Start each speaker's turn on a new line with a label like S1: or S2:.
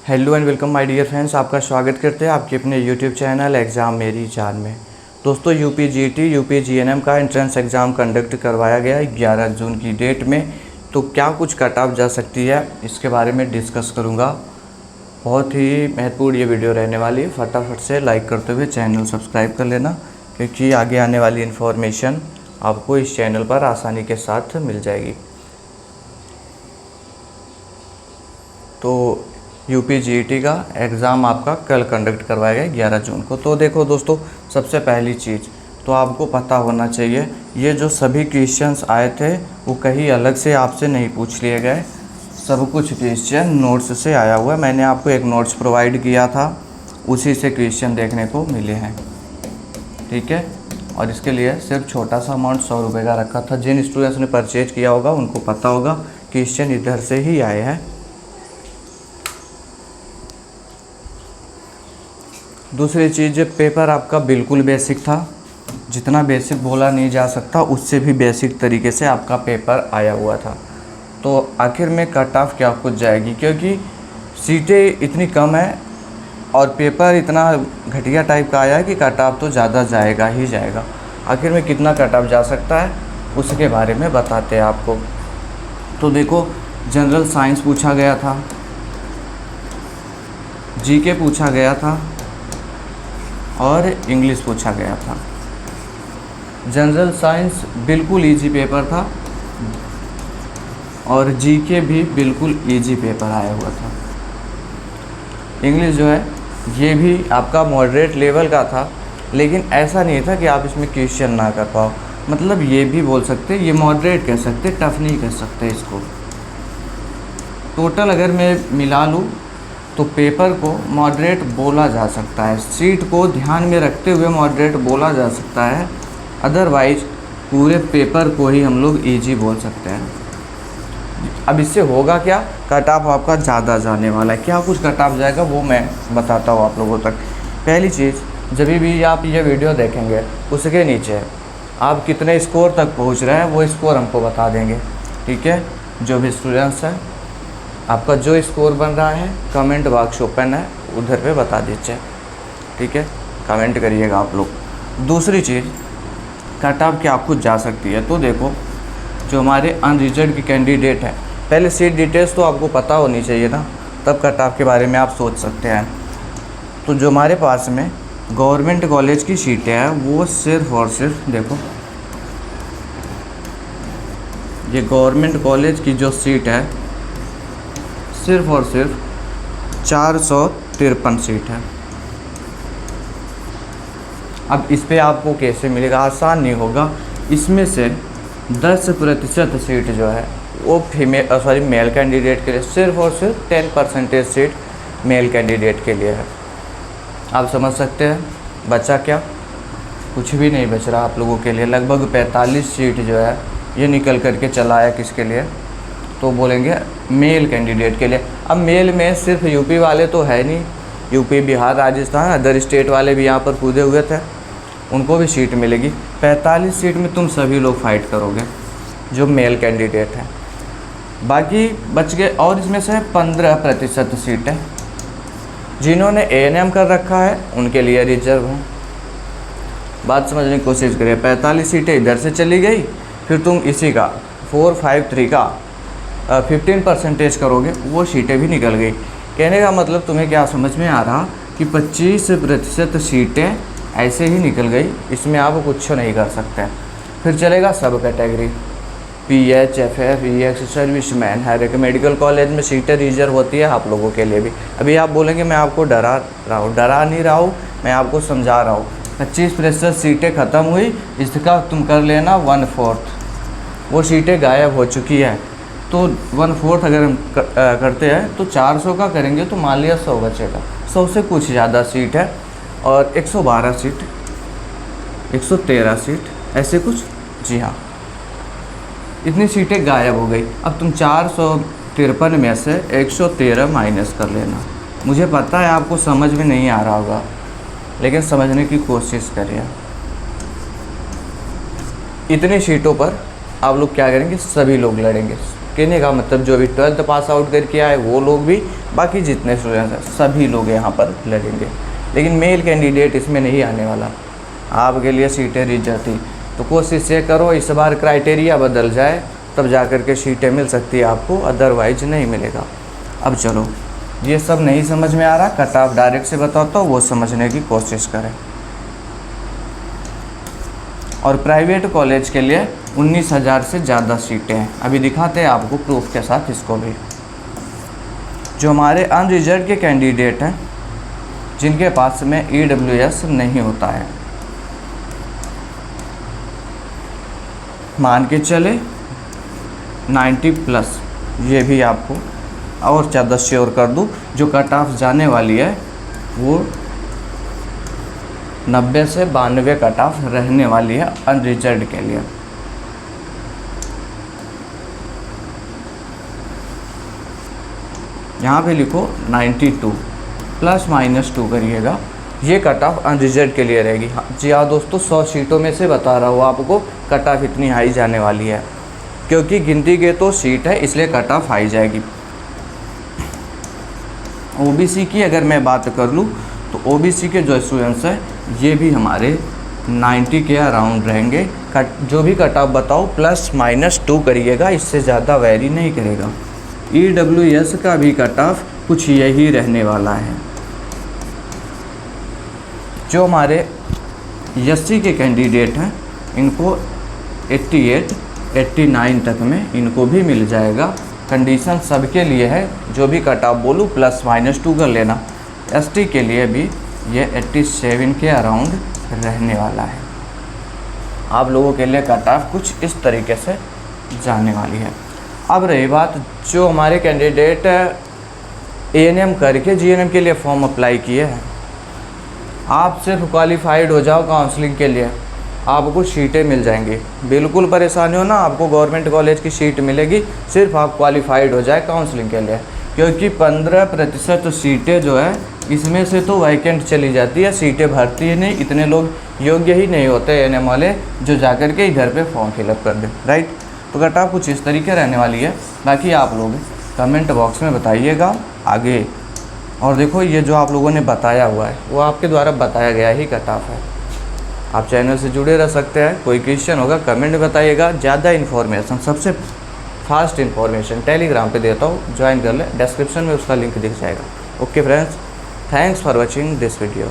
S1: Hello and welcome my dear friends, आपका स्वागत करते हैं आपके अपने यूट्यूब चैनल एग्ज़ाम मेरी जान में। दोस्तों यूपी जीटी यूपी जीएनएम का एंट्रेंस एग्ज़ाम कंडक्ट करवाया गया है 11 जून की डेट में। तो क्या कुछ कट ऑफ जा सकती है इसके बारे में डिस्कस करूँगा। बहुत ही महत्वपूर्ण ये वीडियो रहने वाली है। फटाफट से लाइक करते हुए चैनल सब्सक्राइब कर लेना, क्योंकि आगे आने वाली इन्फॉर्मेशन आपको इस चैनल पर आसानी के साथ मिल जाएगी। तो यूपी जीटी का एग्ज़ाम आपका कल कंडक्ट करवाया गया 11 जून को। तो देखो दोस्तों, सबसे पहली चीज़ तो आपको पता होना चाहिए, ये जो सभी क्वेश्चंस आए थे वो कहीं अलग से आपसे नहीं पूछ लिए गए। सब कुछ क्वेश्चन नोट्स से आया हुआ है। मैंने आपको एक नोट्स प्रोवाइड किया था, उसी से क्वेश्चन देखने को मिले हैं, ठीक है। और इसके लिए सिर्फ छोटा सा अमाउंट 100 रुपये का रखा था। जिन स्टूडेंट्स ने परचेज किया होगा उनको पता होगा क्वेश्चन इधर से ही आए हैं। दूसरी चीज़, पेपर आपका बिल्कुल बेसिक था। जितना बेसिक बोला नहीं जा सकता उससे भी बेसिक तरीके से आपका पेपर आया हुआ था। तो आखिर में कट ऑफ क्या कुछ जाएगी, क्योंकि सीटें इतनी कम है और पेपर इतना घटिया टाइप का आया है कि कट ऑफ तो ज़्यादा जाएगा ही जाएगा। आखिर में कितना कट ऑफ जा सकता है उसके बारे में बताते हैं आपको। तो देखो, जनरल साइंस पूछा गया था, जीके पूछा गया था और इंग्लिश पूछा गया था। जनरल साइंस बिल्कुल इजी पेपर था और जीके भी बिल्कुल इजी पेपर आया हुआ था। इंग्लिश जो है ये भी आपका मॉडरेट लेवल का था, लेकिन ऐसा नहीं था कि आप इसमें क्वेश्चन ना कर पाओ। मतलब ये भी बोल सकते, ये मॉडरेट कह सकते, टफ नहीं कह सकते इसको। टोटल अगर मैं मिला लूँ तो पेपर को मॉडरेट बोला जा सकता है। सीट को ध्यान में रखते हुए मॉडरेट बोला जा सकता है, अदरवाइज पूरे पेपर को ही हम लोग इजी बोल सकते हैं। अब इससे होगा क्या, कट ऑफ आपका ज़्यादा जाने वाला है। क्या कुछ कट ऑफ जाएगा वो मैं बताता हूँ आप लोगों तक। पहली चीज़, जब भी आप ये वीडियो देखेंगे उसके नीचे आप कितने स्कोर तक पहुँच रहे हैं वो स्कोर हमको बता देंगे, ठीक है। जो भी स्टूडेंट्स हैं, आपका जो स्कोर बन रहा है कमेंट बॉक्स ओपन है, उधर पे बता दीजिए, ठीक है। कमेंट करिएगा आप लोग। दूसरी चीज़, कट ऑफ क्या कुछ जा सकती है। तो देखो, जो हमारे अनरिजर्व की कैंडिडेट हैं, पहले सीट डिटेल्स तो आपको पता होनी चाहिए ना, तब कट ऑफ के बारे में आप सोच सकते हैं। तो जो हमारे पास में गवर्नमेंट कॉलेज की सीटें हैं वो सिर्फ और सिर्फ देखो, ये गवर्नमेंट कॉलेज की जो सीट है सिर्फ और सिर्फ 453 सीट है। अब इस पे आपको कैसे मिलेगा, आसान नहीं होगा। इसमें से 10% सीट जो है वो मेल कैंडिडेट के लिए, सिर्फ और सिर्फ 10% सीट मेल कैंडिडेट के लिए है। आप समझ सकते हैं बचा क्या, कुछ भी नहीं बच रहा आप लोगों के लिए। लगभग 45 सीट जो है ये निकल करके चला आया किसके लिए, तो बोलेंगे मेल कैंडिडेट के लिए। अब मेल में सिर्फ यूपी वाले तो है नहीं, UP, Bihar, Rajasthan, other state वाले भी यहाँ पर कूदे हुए थे, उनको भी सीट मिलेगी। 45 सीट में तुम सभी लोग फाइट करोगे जो मेल कैंडिडेट हैं। बाकी बच गए, और इसमें से 15% सीटें जिन्होंने एएनएम कर रखा है उनके लिए रिजर्व हैं। बात समझने की कोशिश करिए। 45 सीटें इधर से चली गई, फिर तुम इसी का 453 का 15% करोगे, वो सीटें भी निकल गई। कहने का मतलब तुम्हें क्या समझ में आ रहा कि 25% सीटें ऐसे ही निकल गई, इसमें आप कुछ नहीं कर सकते। फिर चलेगा सब category, PH, FF, EX, serviceman, हर एक मेडिकल कॉलेज में सीटें रिजर्व होती है आप लोगों के लिए भी। अभी आप बोलेंगे मैं आपको डरा रहा हूँ, डरा नहीं रहा हूँ, मैं आपको समझा रहा हूँ। 25% सीटें ख़त्म हुई, इसका तुम कर लेना 1/4, वो सीटें गायब हो चुकी है। तो 1/4 अगर हम करते हैं तो 400 का करेंगे तो मान लिया 100 बचेगा। 100 से कुछ ज़्यादा सीट है, और 112 सीट, 113 सीट, ऐसे कुछ, जी हाँ, इतनी सीटें गायब हो गई। अब तुम 453 में से 113 माइनस कर लेना। मुझे पता है आपको समझ में नहीं आ रहा होगा, लेकिन समझने की कोशिश करिए। इतनी सीटों पर आप लोग क्या करेंगे, सभी लोग लड़ेंगे, कहने का मतलब जो भी 12th पास आउट करके आए वो लोग भी, बाकी जितने स्टूडेंट्स हैं सभी लोग यहाँ पर लड़ेंगे। लेकिन मेल कैंडिडेट इसमें नहीं आने वाला, आपके लिए सीटें रिजर्व थी। तो कोशिश ये करो इस बार क्राइटेरिया बदल जाए तब जा कर के सीटें मिल सकती है आपको, अदरवाइज नहीं मिलेगा। अब चलो, ये सब नहीं समझ में आ रहा, कट ऑफ डायरेक्ट से बताता हूँ, वो समझने की कोशिश करें। और प्राइवेट कॉलेज के लिए 19,000 से ज़्यादा सीटें हैं। अभी दिखाते हैं आपको प्रूफ के साथ इसको भी। जो हमारे अनरिजर्व के कैंडिडेट हैं जिनके पास में EWS नहीं होता है, मान के चले 90+, ये भी आपको और ज़्यादा श्योर कर दूँ, जो कट ऑफ जाने वाली है वो 90 से 92 कट ऑफ रहने वाली है अनरिजर्व के लिए। यहाँ पे लिखो 92 ±2 करिएगा, ये कट ऑफ अनरिजर्व के लिए रहेगी। जी हाँ दोस्तों, 100 सीटों में से बता रहा हूँ आपको, कट ऑफ इतनी हाई जाने वाली है, क्योंकि गिनती के तो सीट है इसलिए कट ऑफ हाई जाएगी। OBC की अगर मैं बात कर लूँ तो OBC के जो स्टूडेंट्स हैं ये भी हमारे 90 के अराउंड रहेंगे। जो भी कट ऑफ बताओ ±2 करिएगा, इससे ज़्यादा वेरी नहीं करेगा। EWS का भी कट ऑफ कुछ यही रहने वाला है। जो हमारे SC के कैंडिडेट हैं इनको 88, 89 तक में इनको भी मिल जाएगा। कंडीशन सबके लिए है, जो भी कट ऑफ बोलूँ ±2 कर लेना। ST के लिए भी ये 87 के अराउंड रहने वाला है। आप लोगों के लिए कट ऑफ कुछ इस तरीके से जाने वाली है। अब रही बात जो हमारे कैंडिडेट ANM करके GNM के लिए फॉर्म अप्लाई किए हैं, आप सिर्फ क्वालिफाइड हो जाओ काउंसलिंग के लिए, आपको सीटें मिल जाएंगी। बिल्कुल परेशानी हो ना, आपको गवर्नमेंट कॉलेज की सीट मिलेगी, सिर्फ आप क्वालिफाइड हो जाए काउंसलिंग के लिए। क्योंकि 15% सीटें जो है इसमें से तो वैकेंट चली जाती है, सीटें भरती है नहीं, इतने लोग योग्य ही नहीं होते ANM वाले जो जाकर के इधर पे फॉर्म फिलअप कर दें, राइट। तो कट ऑफ कुछ इस तरीके रहने वाली है। बाकी आप लोग कमेंट बॉक्स में बताइएगा आगे। और देखो ये जो आप लोगों ने बताया हुआ है वो आपके द्वारा बताया गया ही कट ऑफ है। आप चैनल से जुड़े रह सकते हैं। कोई क्वेश्चन होगा कमेंट में बताइएगा। ज़्यादा इन्फॉर्मेशन, सबसे फास्ट इन्फॉर्मेशन टेलीग्राम पे देता हूँ, ज्वाइन कर ले, डिस्क्रिप्शन में उसका लिंक दिख जाएगा। Okay friends, thanks for watching this video.